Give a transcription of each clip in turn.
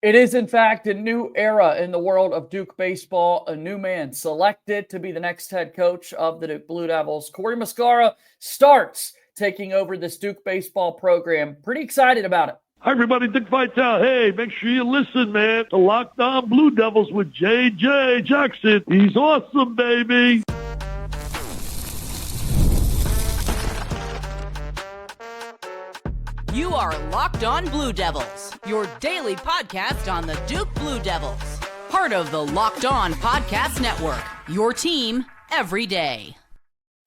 It is, in fact, a new era in the world of Duke baseball. A new man selected to be the next head coach of the Duke Blue Devils. Corey Muscara starts taking over this Duke baseball program. Pretty excited about it. Hi, everybody. Dick Vitale. Hey, make sure you listen, man. The Locked On Blue Devils with J.J. Jackson. He's awesome, baby. You are Locked On Blue Devils, your daily podcast on the Duke Blue Devils. Part of the Locked On Podcast Network, your team every day.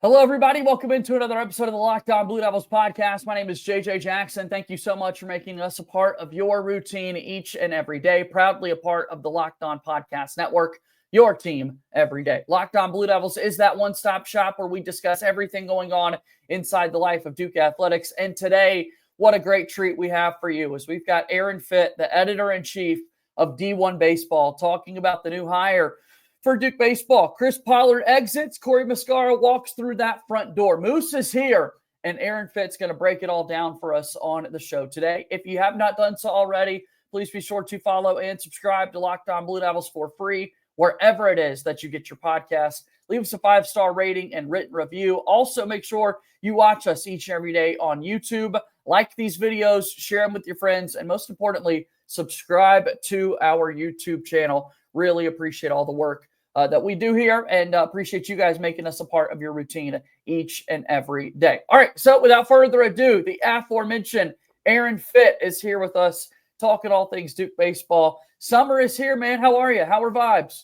Hello, everybody. Welcome into another episode of the Locked On Blue Devils podcast. My name is JJ Jackson. Thank you so much for making us a part of your routine each and every day. Proudly a part of the Locked On Podcast Network, your team every day. Locked On Blue Devils is that one-stop shop where we discuss everything going on inside the life of Duke athletics. And today, what a great treat we have for you as we've got Fitt, the editor-in-chief of D1 Baseball, talking about the new hire for Duke baseball. Chris Pollard exits. Corey Muscara walks through that front door. Moose is here, and Fitt's going to break it all down for us on the show today. If you have not done so already, please be sure to follow and subscribe to Locked On Blue Devils for free, wherever it is that you get your podcast. Leave us a 5-star rating and written review. Also, make sure you watch us each and every day on YouTube. Like these videos, share them with your friends, and most importantly, subscribe to our YouTube channel. Really appreciate all the work that we do here, and appreciate you guys making us a part of your routine each and every day. All right, so without further ado, the aforementioned Fitt is here with us, talking all things Duke baseball. Summer is here, man. How are you? How are vibes?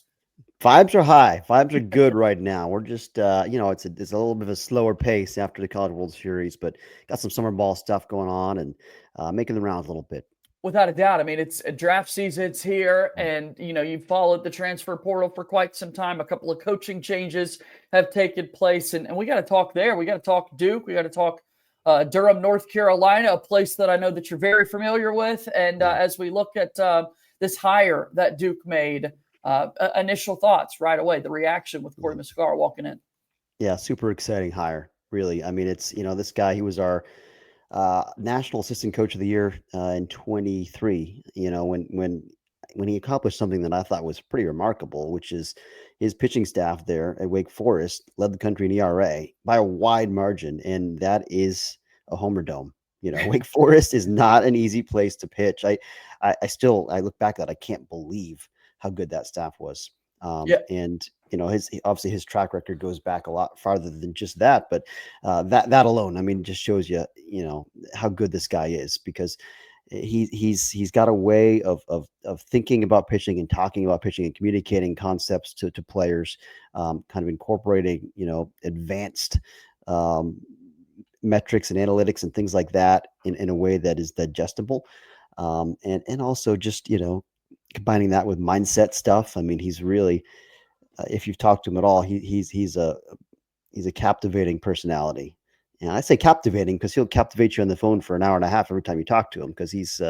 Vibes are high. Vibes are good right now. We're just, it's a little bit of a slower pace after the College World Series, but got some summer ball stuff going on and making the rounds a little bit. Without a doubt. I mean, it's a draft season. It's here, and, you've followed the transfer portal for quite some time. A couple of coaching changes have taken place, and we got to talk there. We got to talk Duke. We got to talk Durham, North Carolina, a place that I know that you're very familiar with. And as we look at this hire that Duke made, initial thoughts right away, the reaction with Corey Muscara walking in. Yeah, super exciting hire, really. I mean, it's, this guy, he was our National Assistant Coach of the Year in 23, when he accomplished something that I thought was pretty remarkable, which is his pitching staff there at Wake Forest led the country in ERA by a wide margin, and that is a homer dome. Wake Forest is not an easy place to pitch. I look back at that, I can't believe how good that staff was. And his track record goes back a lot farther than just that, but that alone, I mean, just shows you, how good this guy is, because he's got a way of thinking about pitching and talking about pitching and communicating concepts to players, kind of incorporating, advanced metrics and analytics and things like that in a way that is digestible. And also just, combining that with mindset stuff. I mean, he's really, if you've talked to him at all, he's a captivating personality. And I say captivating because he'll captivate you on the phone for an hour and a half every time you talk to him, because he's,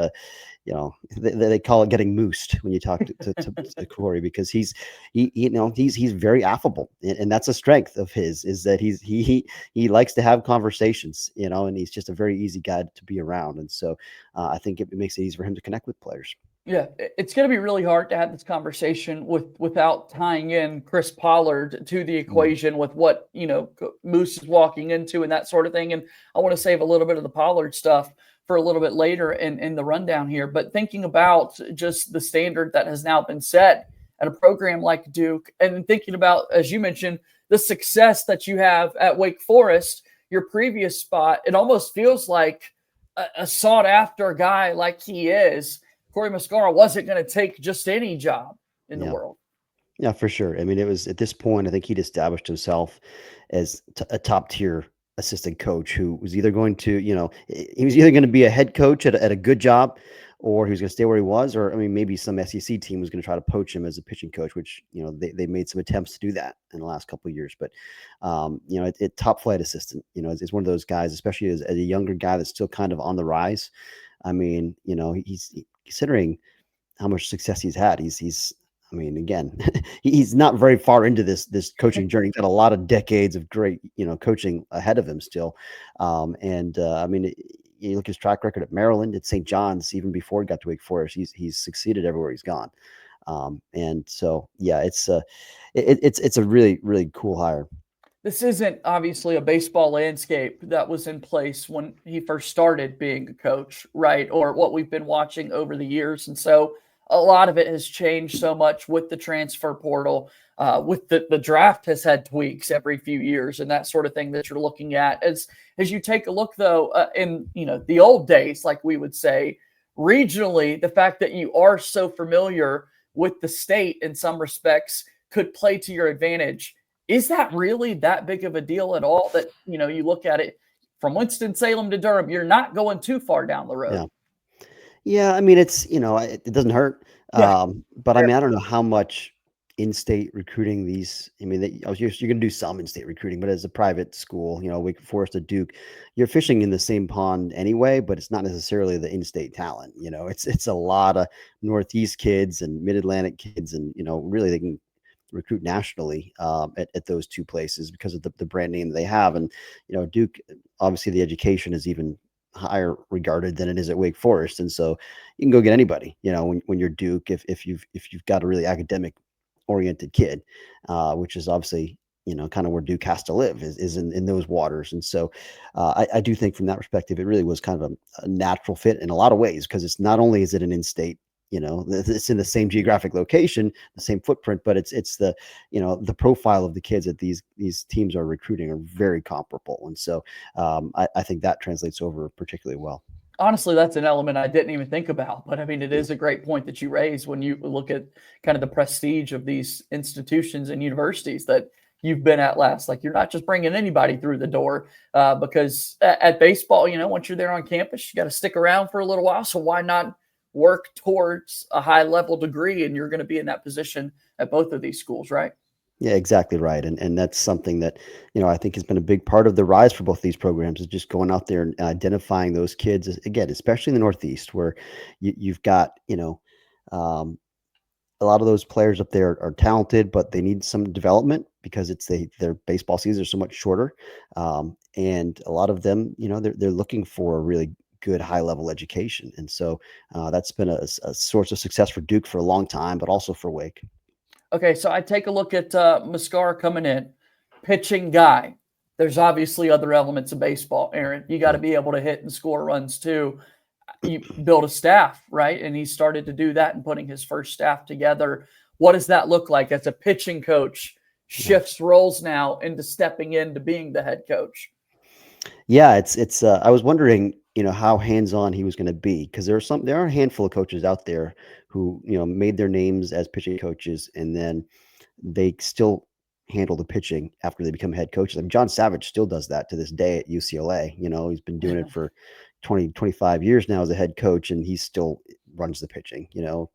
they call it getting moosed when you talk to Corey, because he's very affable, and that's a strength of his, is that he likes to have conversations, and he's just a very easy guy to be around. And so I think it makes it easy for him to connect with players. Yeah, it's going to be really hard to have this conversation without tying in Chris Pollard to the equation with what, Moose is walking into and that sort of thing. And I want to save a little bit of the Pollard stuff for a little bit later in the rundown here. But thinking about just the standard that has now been set at a program like Duke, and thinking about, as you mentioned, the success that you have at Wake Forest, your previous spot, it almost feels like a sought-after guy like he is. Corey Muscara wasn't going to take just any job in the world. Yeah, for sure. I mean, it was at this point, I think he'd established himself as a top tier assistant coach who was either going to, he was either going to be a head coach at a good job, or he was going to stay where he was, or, I mean, maybe some SEC team was going to try to poach him as a pitching coach, which, they made some attempts to do that in the last couple of years. But, top flight assistant, is one of those guys, especially as a younger guy that's still kind of on the rise. I mean, he's considering how much success he's had. He's I mean, again, he's not very far into this coaching journey. He's got a lot of decades of great, coaching ahead of him still. I mean, you look at his track record at Maryland, at St. John's, even before he got to Wake Forest, he's succeeded everywhere he's gone. And so, yeah, it's a really, really cool hire. This isn't obviously a baseball landscape that was in place when he first started being a coach, right? Or what we've been watching over the years. And so a lot of it has changed so much with the transfer portal, with the draft has had tweaks every few years and that sort of thing that you're looking at. As you take a look, though, in the old days, like we would say, regionally, the fact that you are so familiar with the state in some respects could play to your advantage. Is that really that big of a deal at all that, you look at it from Winston-Salem to Durham, you're not going too far down the road? Yeah. Yeah. I mean, it's, it doesn't hurt. Yeah. But I mean, I don't know how much in-state recruiting you're going to do some in-state recruiting, but as a private school, Wake Forest or Duke, you're fishing in the same pond anyway, but it's not necessarily the in-state talent. It's a lot of Northeast kids and Mid-Atlantic kids, and, really they can recruit nationally at those two places because of the brand name they have. And, Duke, obviously the education is even higher regarded than it is at Wake Forest. And so you can go get anybody, when you're Duke, if you've got a really academic oriented kid, which is obviously, kind of where Duke has to live is in those waters. And so I do think from that perspective, it really was kind of a natural fit in a lot of ways, because it's not only is it an in-state, it's in the same geographic location, the same footprint, but it's the, the profile of the kids that these teams are recruiting are very comparable. And so I think that translates over particularly well. Honestly, that's an element I didn't even think about, but I mean, it is a great point that you raise when you look at kind of the prestige of these institutions and universities that you've been at last. Like, you're not just bringing anybody through the door, because at baseball, once you're there on campus, you got to stick around for a little while. So why not work towards a high level degree? And you're going to be in that position at both of these schools, right? Yeah, exactly right. And that's something that, I think has been a big part of the rise for both these programs, is just going out there and identifying those kids, again, especially in the Northeast, where you've got, a lot of those players up there are talented, but they need some development because their baseball seasons are so much shorter. And a lot of them, they're looking for a really good high level education. And so that's been a source of success for Duke for a long time, but also for Wake. Okay, so I take a look at Muscara coming in, pitching guy. There's obviously other elements of baseball, Aaron. You got to be able to hit and score runs too. You build a staff, right? And he started to do that and putting his first staff together. What does that look like as a pitching coach shifts roles now into stepping into being the head coach? Yeah, it's I was wondering, how hands-on he was going to be, because there are a handful of coaches out there who, made their names as pitching coaches, and then they still handle the pitching after they become head coaches. I mean, John Savage still does that to this day at UCLA. He's been doing it for 20, 25 years now as a head coach, and he still runs the pitching.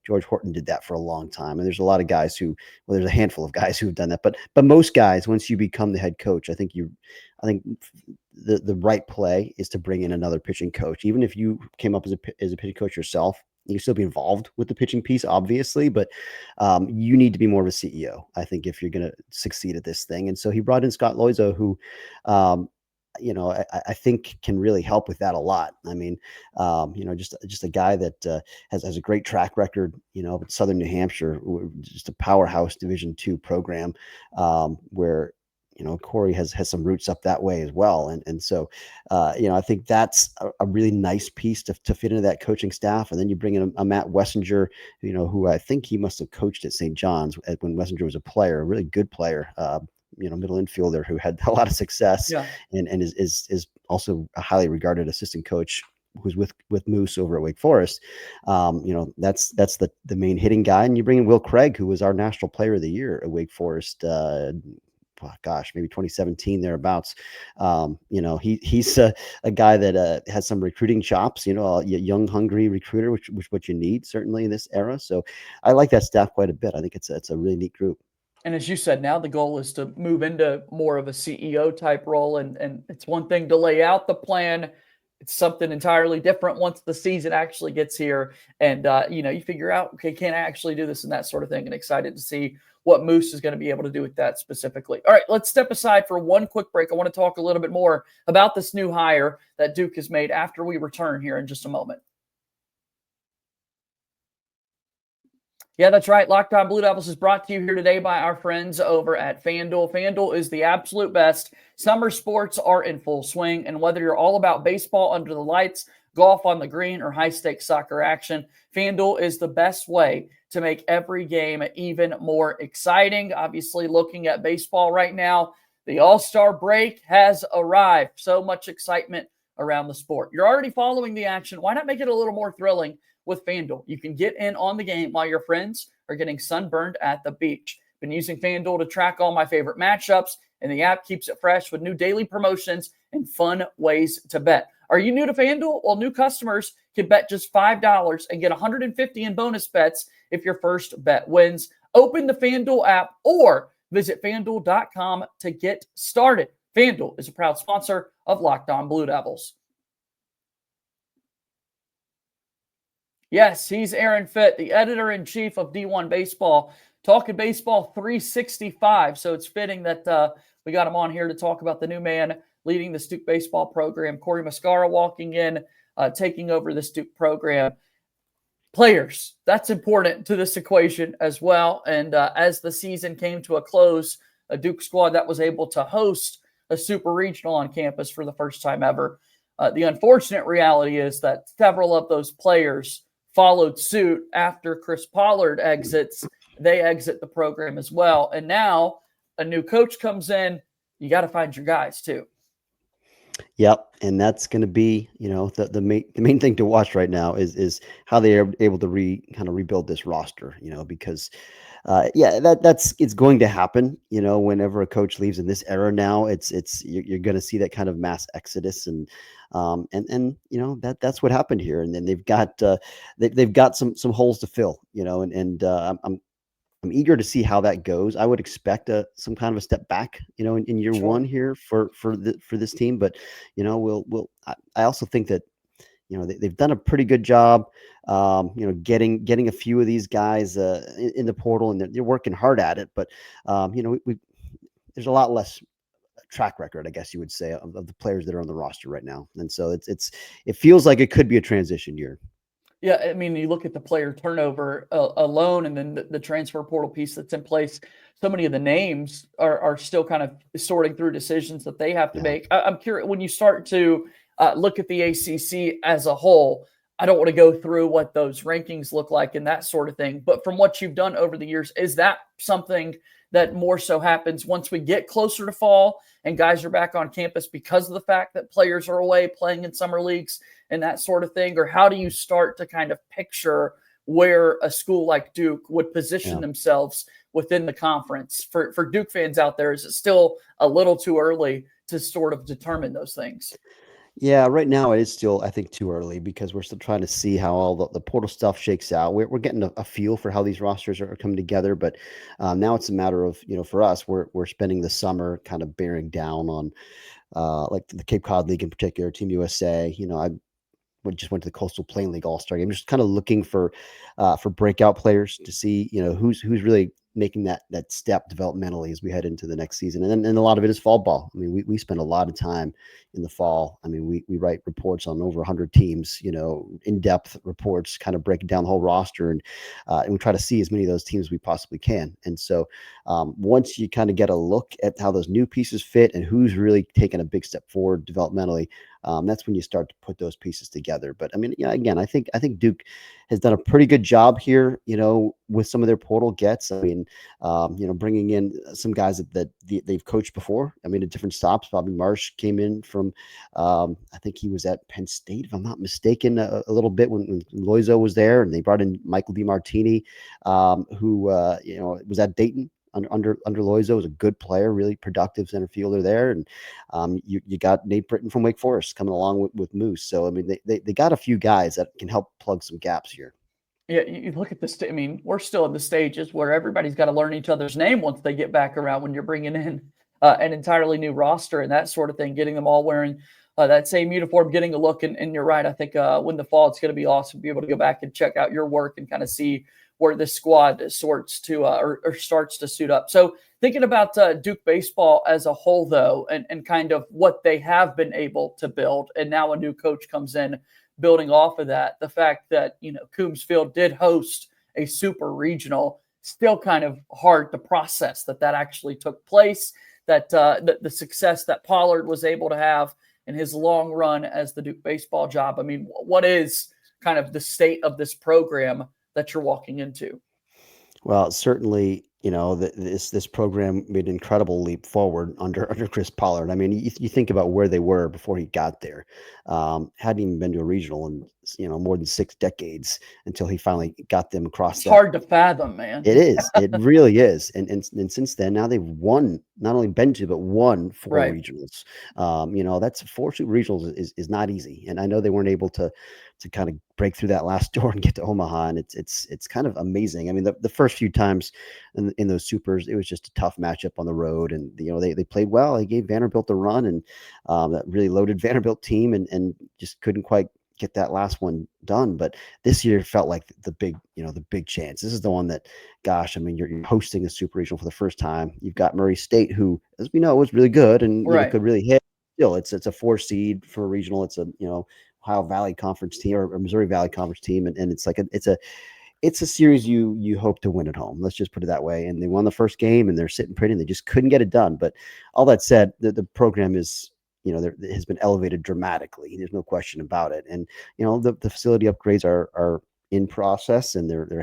George Horton did that for a long time. And there's a lot of guys there's a handful of guys who've done that, but most guys, once you become the head coach, I think the right play is to bring in another pitching coach. Even if you came up as a pitching coach yourself, you can still be involved with the pitching piece, obviously, but you need to be more of a CEO, I think, if you're going to succeed at this thing. And so he brought in Scott Loizo, who, I think can really help with that a lot. I mean, just a guy that has a great track record, at Southern New Hampshire, just a powerhouse Division II program, where Corey has some roots up that way as well. And so, I think that's a really nice piece to fit into that coaching staff. And then you bring in a Matt Wessinger, who I think he must have coached at St. John's when Wessinger was a player, a really good player, middle infielder who had a lot of success, and is also a highly regarded assistant coach who's with Moose over at Wake Forest. That's the main hitting guy. And you bring in Will Craig, who was our National Player of the Year at Wake Forest, maybe 2017 thereabouts. He's a guy that has some recruiting chops, a young, hungry recruiter, which what you need certainly in this era. So I like that staff quite a bit. I think it's a really neat group. And as you said, now the goal is to move into more of a CEO type role. And it's one thing to lay out the plan. It's something entirely different once the season actually gets here. And, you figure out, okay, can I actually do this and that sort of thing? And excited to see what Moose is going to be able to do with that specifically. All right, let's step aside for one quick break. I want to talk a little bit more about this new hire that Duke has made after we return here in just a moment. Yeah, that's right. Locked On Blue Devils is brought to you here today by our friends over at FanDuel. FanDuel is the absolute best. Summer sports are in full swing, and whether you're all about baseball under the lights, golf on the green, or high-stakes soccer action, FanDuel is the best way to make every game even more exciting. Obviously, looking at baseball right now, the All-Star break has arrived. So much excitement around the sport. You're already following the action. Why not make it a little more thrilling with FanDuel? You can get in on the game while your friends are getting sunburned at the beach. Been using FanDuel to track all my favorite matchups, and the app keeps it fresh with new daily promotions and fun ways to bet. Are you new to FanDuel? Well, new customers can bet just $5 and get $150 in bonus bets if your first bet wins. Open the FanDuel app or visit FanDuel.com to get started. FanDuel is a proud sponsor of Locked On Blue Devils. Yes, he's Aaron Fitt, the editor-in-chief of D1 Baseball, talking baseball 365. So it's fitting that we got him on here to talk about the new man leading the Duke baseball program. Corey Muscara walking in, taking over this Duke program. Players, that's important to this equation as well. And as the season came to a close, a Duke squad that was able to host a super regional on campus for the first time ever. The unfortunate reality is that several of those players followed suit after Chris Pollard exits. They exit the program as well. And now a new coach comes in. You got to find your guys too. Yep, and that's going to be, the main thing to watch right now is how they are able to rebuild this roster. Because it's going to happen. Whenever a coach leaves in this era now, you're going to see that kind of mass exodus, and that's what happened here. And then they've got some holes to fill. I'm eager to see how that goes. I would expect some kind of a step back, in year one here for this team. But I also think that they've done a pretty good job, getting a few of these guys in the portal, and they're working hard at it. But there's a lot less track record, I guess you would say, of the players that are on the roster right now, and so it feels like it could be a transition year. Yeah, I mean, you look at the player turnover alone, and then the transfer portal piece that's in place. So many of the names are still kind of sorting through decisions that they have to make. I'm curious, when you start to look at the ACC as a whole, I don't want to go through what those rankings look like and that sort of thing. But from what you've done over the years, is that something that more so happens once we get closer to fall and guys are back on campus because of the fact that players are away playing in summer leagues and that sort of thing? Or how do you start to kind of picture where a school like Duke would position themselves within the conference? For Duke fans out there, is it still a little too early to sort of determine those things? Yeah, right now it is still, I think, too early because we're still trying to see how all the portal stuff shakes out. We're getting a feel for how these rosters are coming together, but now it's a matter of, for us, we're spending the summer kind of bearing down on like the Cape Cod League in particular, Team USA. We just went to the Coastal Plain League All-Star Game. Just kind of looking for breakout players to see, who's really making that step developmentally as we head into the next season. And a lot of it is fall ball. I mean, we spend a lot of time in the fall. I mean, we write reports on over 100 teams, in-depth reports, kind of breaking down the whole roster, and we try to see as many of those teams as we possibly can. And so once you kind of get a look at how those new pieces fit and who's really taken a big step forward developmentally, that's when you start to put those pieces together. But I mean, again, I think Duke has done a pretty good job here, with some of their portal gets. I mean, bringing in some guys that they've coached before. I mean, at different stops. Bobby Marsh came in from, I think he was at Penn State, if I'm not mistaken, a little bit when Loizo was there, and they brought in Michael DiMartini, who was at Dayton. Under Loizo, was a good player, really productive center fielder there, and you got Nate Britton from Wake Forest coming along with Moose. So I mean, they got a few guys that can help plug some gaps here. Yeah, you look at this. I mean, we're still in the stages where everybody's got to learn each other's name once they get back around. When you're bringing in an entirely new roster and that sort of thing, getting them all wearing that same uniform getting a look. And you're right. I think when the fall, it's going to be awesome to be able to go back and check out your work and kind of see where this squad sorts to or starts to suit up. So thinking about Duke baseball as a whole, though, and kind of what they have been able to build, and now a new coach comes in building off of that, the fact that, Coombs Field did host a super regional, still kind of hard to process that actually took place, that the success that Pollard was able to have in his long run as the Duke baseball job. I mean, what is kind of the state of this program that you're walking into? Well, certainly, this program made an incredible leap forward under Chris Pollard. I mean, you think about where they were before he got there. Hadn't even been to a regional in more than 6 decades until he finally got them across. It's hard to fathom, man. It is. It really is. And since then, now they've won, not only been to, but won 4 Right. regionals. That's 4 super regionals is not easy. And I know they weren't able to kind of break through that last door and get to Omaha. And it's kind of amazing. I mean, the first few times in those supers, it was just a tough matchup on the road. And, they played well. They gave Vanderbilt a run, and that really loaded Vanderbilt team and just couldn't quite get that last one done. But this year felt like the big chance. This is the one that, gosh, I mean, you're hosting a super regional for the first time. You've got Murray State, who, as we know, was really good and Right. could really hit. Still, it's a 4 seed for a regional. It's a Ohio Valley Conference team or Missouri Valley Conference team, and it's like it's a series you hope to win at home. Let's just put it that way. And they won the first game, and they're sitting pretty, and they just couldn't get it done. But all that said, the program is, there has been elevated dramatically. There's no question about it. And, the facility upgrades are in process, and they're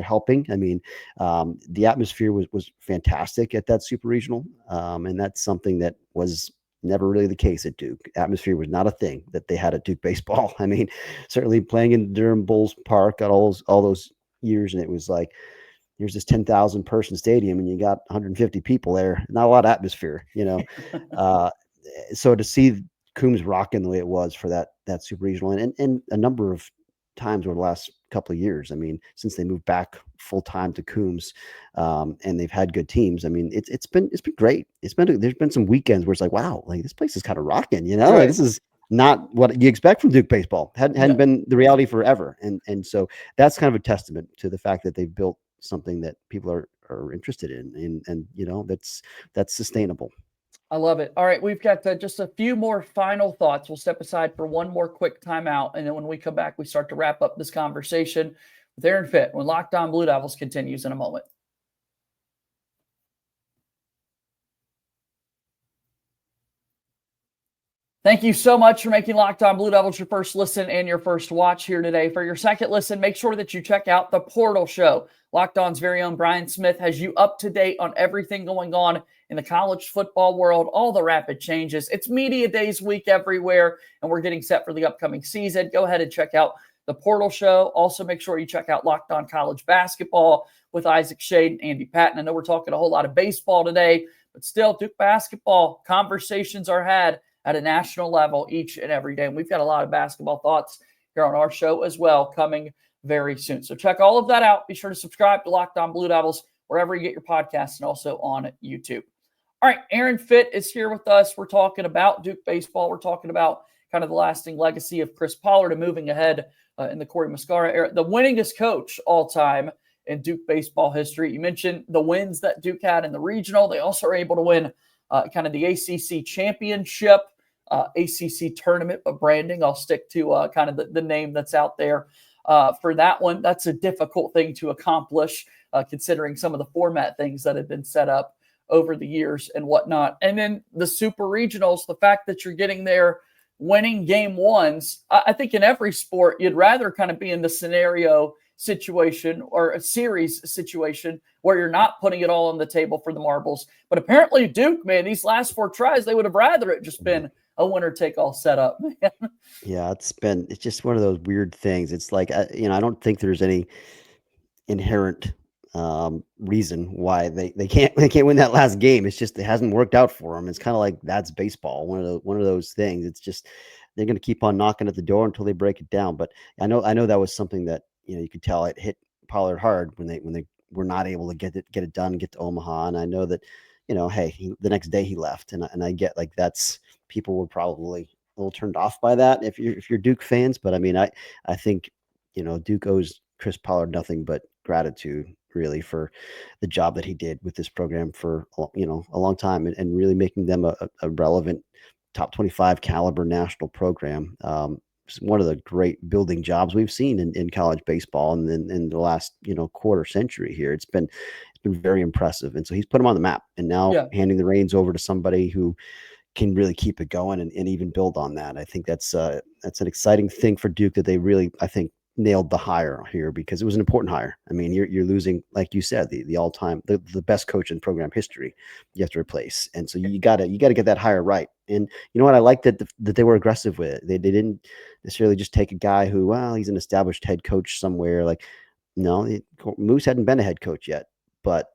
helping. I mean, the atmosphere was fantastic at that super regional. And that's something that was never really the case at Duke. Atmosphere was not a thing that they had at Duke baseball. I mean, certainly playing in Durham Bulls Park got all those years, and it was like, here's this 10,000 person stadium, and you got 150 people there. Not a lot of atmosphere, So to see Coombs rocking the way it was for that super regional, and a number of times over the last couple of years, I mean, since they moved back full time to Coombs, and they've had good teams. I mean, it's been great. There's been some weekends where it's like, wow, like this place is kind of rocking, Right. Like, this is not what you expect from Duke baseball. Hadn't been the reality forever, and so that's kind of a testament to the fact that they've built something that people are interested in, and that's sustainable. I love it. All right, we've got just a few more final thoughts. We'll step aside for one more quick timeout, and then when we come back, we start to wrap up this conversation with Aaron Fitt when Locked On Blue Devils continues in a moment. Thank you so much for making Locked On Blue Devils your first listen and your first watch here today. For your second listen, make sure that you check out The Portal Show. Locked On's very own Brian Smith has you up to date on everything going on in the college football world, all the rapid changes. It's media days week everywhere, and we're getting set for the upcoming season. Go ahead and check out The Portal Show. Also, make sure you check out Locked On College Basketball with Isaac Shade and Andy Patton. I know we're talking a whole lot of baseball today, but still, Duke basketball conversations are had at a national level each and every day. And we've got a lot of basketball thoughts here on our show as well coming very soon. So check all of that out. Be sure to subscribe to Locked On Blue Devils wherever you get your podcasts and also on YouTube. All right, Aaron Fitt is here with us. We're talking about Duke baseball. We're talking about kind of the lasting legacy of Chris Pollard and moving ahead in the Corey Muscara era. The winningest coach all time in Duke baseball history. You mentioned the wins that Duke had in the regional. They also are able to win kind of the ACC championship, ACC tournament, but branding, I'll stick to kind of the name that's out there for that one. That's a difficult thing to accomplish considering some of the format things that have been set up over the years and whatnot. And then the super regionals, the fact that you're getting there winning game ones, I think in every sport, you'd rather kind of be in the scenario situation or a series situation where you're not putting it all on the table for the marbles. But apparently Duke, man, these last 4 tries, they would have rather it just been a winner take all setup. Yeah, it's just one of those weird things. It's like, I don't think there's any inherent reason why they can't win that last game. It's just, it hasn't worked out for them. It's kind of like, that's baseball. One of those things. It's just, they're going to keep on knocking at the door until they break it down. But I know that was something that, you could tell it hit Pollard hard when they were not able to get it done, get to Omaha. And I know that, hey, the next day he left, and I get, like, that's, people were probably a little turned off by that if you're Duke fans. But I mean, I think, Duke owes Chris Pollard nothing but gratitude, really, for the job that he did with this program for, a long time, and really making them a relevant top 25 caliber national program. It's one of the great building jobs we've seen in college baseball and in the last, quarter century here. It's been very impressive. And so he's put him on the map, and now handing the reins over to somebody who can really keep it going and even build on that. I think that's an exciting thing for Duke, that they really, I think, nailed the hire here, because it was an important hire. I mean, you're losing, like you said, the all-time, the best coach in program history you have to replace. And so you gotta get that hire right. And you know what? I like that they were aggressive with it. They didn't necessarily just take a guy who, well, he's an established head coach somewhere. Like, no, Moose hadn't been a head coach yet, but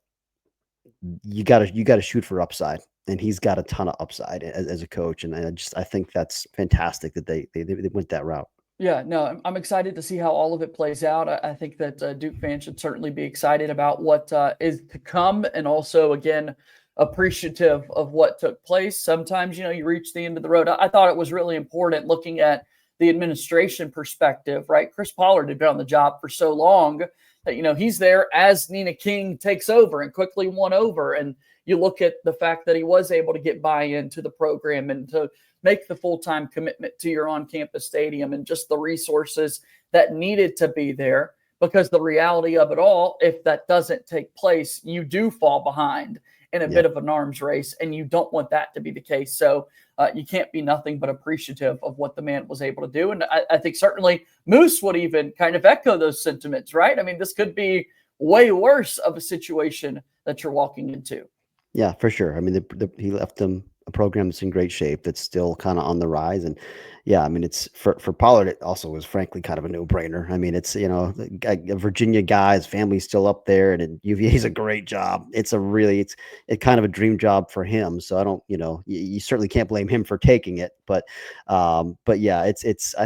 you gotta shoot for upside. And he's got a ton of upside as a coach. And I think that's fantastic that they went that route. Yeah, no, I'm excited to see how all of it plays out. I think that Duke fans should certainly be excited about what is to come, and also, again, appreciative of what took place. Sometimes, you reach the end of the road. I thought it was really important looking at the administration perspective, right? Chris Pollard had been on the job for so long that, he's there as Nina King takes over and quickly won over. And you look at the fact that he was able to get buy-in to the program and to make the full-time commitment to your on-campus stadium, and just the resources that needed to be there. Because the reality of it all, if that doesn't take place, you do fall behind in a bit of an arms race, and you don't want that to be the case. So you can't be nothing but appreciative of what the man was able to do. And I think certainly Moose would even kind of echo those sentiments, right? I mean, this could be way worse of a situation that you're walking into. Yeah, for sure. I mean, he left them a program that's in great shape, that's still kind of on the rise. And yeah, I mean, it's for Pollard, it also was frankly kind of a no-brainer. I mean, it's, a Virginia guy, his family's still up there, and UVA's a great job. It's kind of a dream job for him. So I don't, you certainly can't blame him for taking it, but yeah, I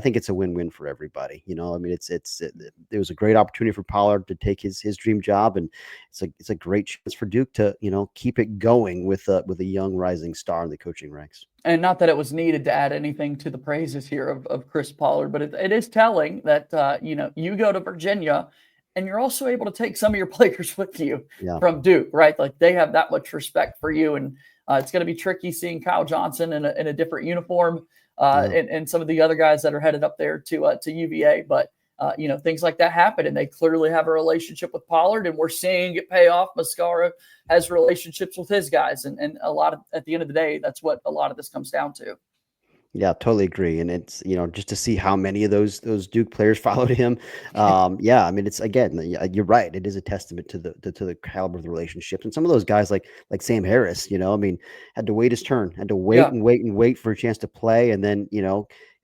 think it's a win-win for everybody. I mean, it was a great opportunity for Pollard to take his dream job, and it's a great chance for Duke to, keep it going with a young rising star in the coaching ranks. And not that it was needed to add anything to the praises here of Chris Pollard, but it is telling that, you go to Virginia and you're also able to take some of your players with you from Duke, right? Like, they have that much respect for you. And it's going to be tricky seeing Kyle Johnson in a different uniform and some of the other guys that are headed up there to UVA. But, things like that happen, and they clearly have a relationship with Pollard, and we're seeing it pay off. Muscara has relationships with his guys, and a lot of, at the end of the day, that's what a lot of this comes down to. Yeah, totally agree. And it's, just to see how many of those Duke players followed him. Yeah, I mean, it's, again, you're right. It is a testament to the caliber of the relationships. And some of those guys like Sam Harris, I mean, had to wait his turn, had to wait and wait for a chance to play. And then,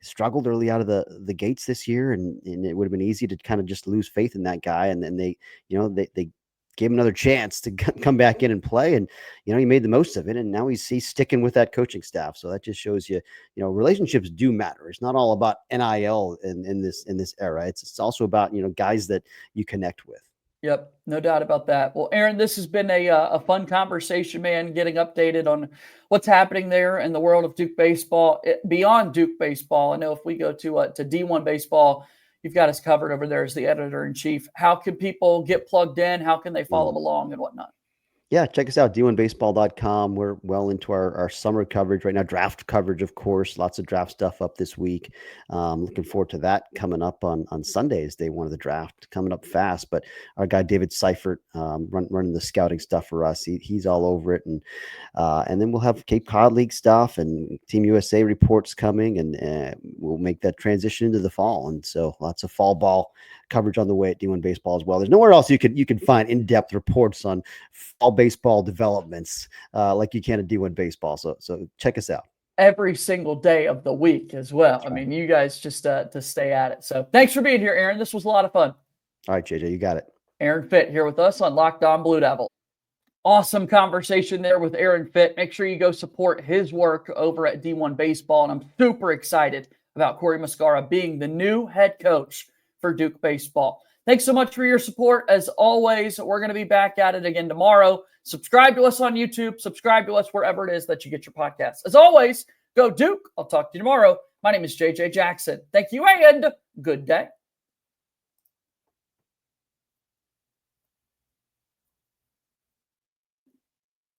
struggled early out of the gates this year. And it would have been easy to kind of just lose faith in that guy. And then they gave him another chance to come back in and play. And, he made the most of it. And now he's sticking with that coaching staff. So that just shows you, relationships do matter. It's not all about NIL in this era. It's also about, guys that you connect with. Yep, no doubt about that. Well, Aaron, this has been a fun conversation, man, getting updated on what's happening there in the world of Duke baseball, beyond Duke baseball. I know if we go to D1 baseball, you've got us covered over there as the editor-in-chief. How can people get plugged in? How can they follow along and whatnot? Yeah, check us out, d1baseball.com. We're well into our summer coverage right now, draft coverage, of course, lots of draft stuff up this week. Looking forward to that coming up on Sundays, day one of the draft, coming up fast. But our guy, David Seifert, running the scouting stuff for us, he's all over it. And then we'll have Cape Cod League stuff and Team USA reports coming, and we'll make that transition into the fall. And so lots of fall ball coverage on the way at D1 Baseball as well. There's nowhere else you can find in-depth reports on fall baseball developments like you can at D1 Baseball. So check us out every single day of the week as well. That's right. I mean, you guys just to stay at it. So thanks for being here, Aaron. This was a lot of fun. All right, JJ, you got it. Aaron Fitt here with us on Locked On Blue Devils. Awesome conversation there with Aaron Fitt. Make sure you go support his work over at D1 Baseball. And I'm super excited about Corey Muscara being the new head coach for Duke baseball. Thanks so much for your support. As always, we're going to be back at it again tomorrow. Subscribe to us on YouTube. Subscribe to us wherever it is that you get your podcasts. As always, go Duke. I'll talk to you tomorrow. My name is JJ Jackson. Thank you and good day.